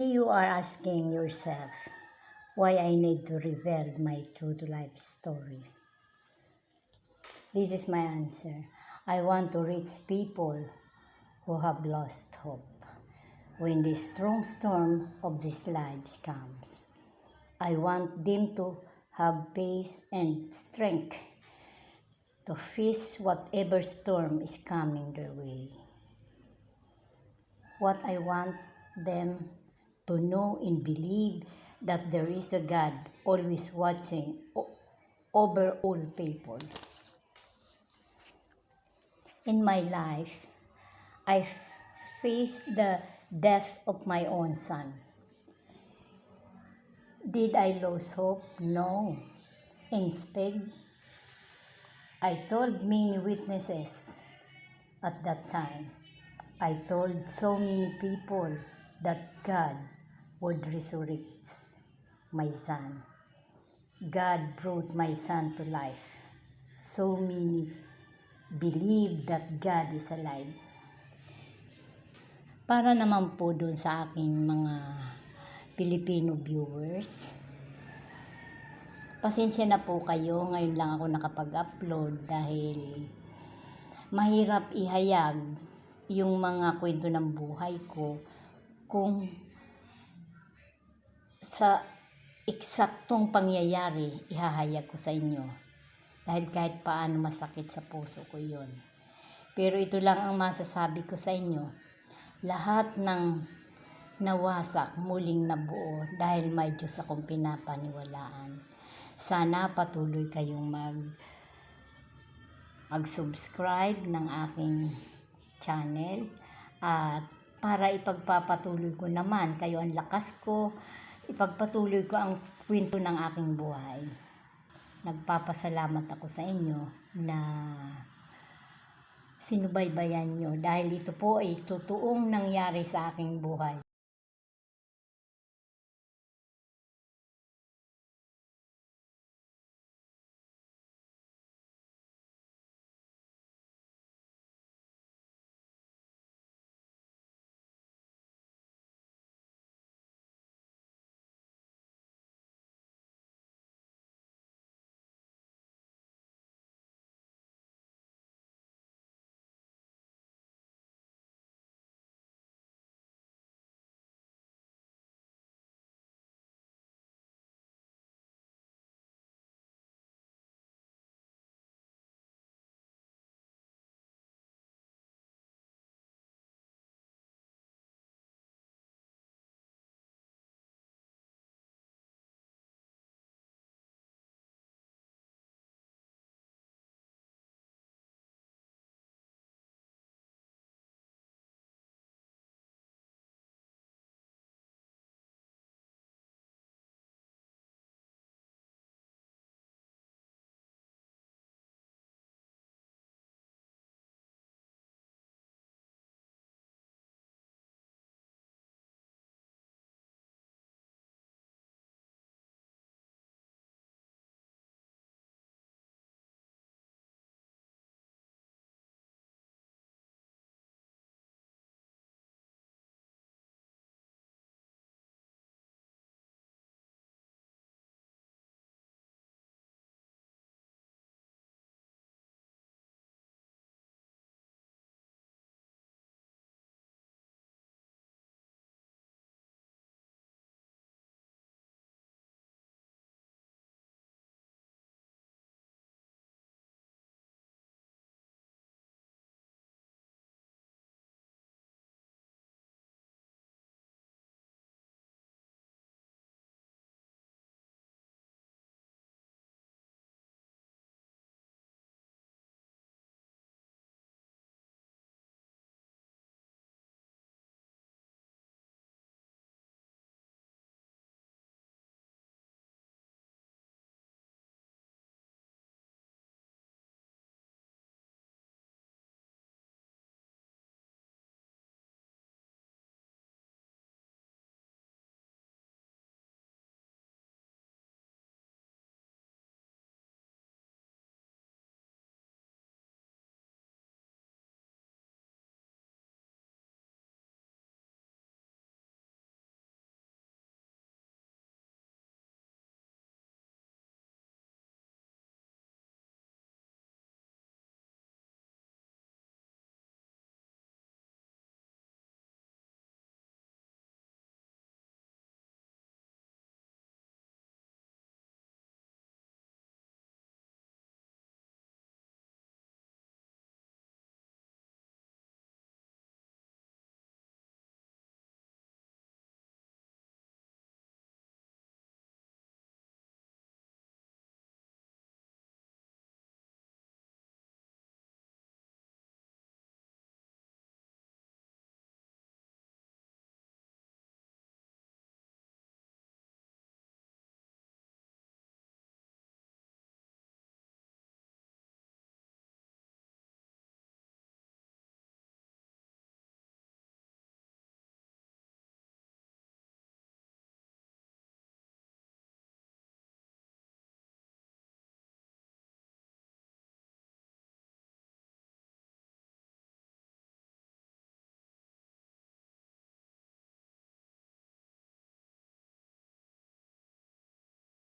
You are asking yourself why I need to reveal my true life story. This is my answer. I want to reach people who have lost hope. When the strong storm of these lives comes, I want them to have peace and strength to face whatever storm is coming their way. What I want them to know and believe that there is a God always watching over all people. In my life, I faced the death of my own son. Did I lose hope? No. Instead, I told many witnesses at that time. I told so many people that God would resurrect my son. God brought my son to life. So many believe that God is alive. Para naman po dun sa aking mga Filipino viewers, pasensya na po kayo, ngayon lang ako nakapag-upload dahil mahirap ihayag yung mga kwento ng buhay ko kung sa eksaktong pangyayari ihahayag ko sa inyo. Dahil kahit paano masakit sa puso ko yun. Pero ito lang ang masasabi ko sa inyo. Lahat ng nawasak muling nabuo dahil may Diyos akong pinapaniwalaan. Sana patuloy kayong mag-subscribe ng aking channel at para ipagpapatuloy ko naman kayo ang lakas ko, ipagpatuloy ko ang kwento ng aking buhay. Nagpapasalamat ako sa inyo na sinubaybayan nyo dahil ito po ay totoong nangyari sa aking buhay.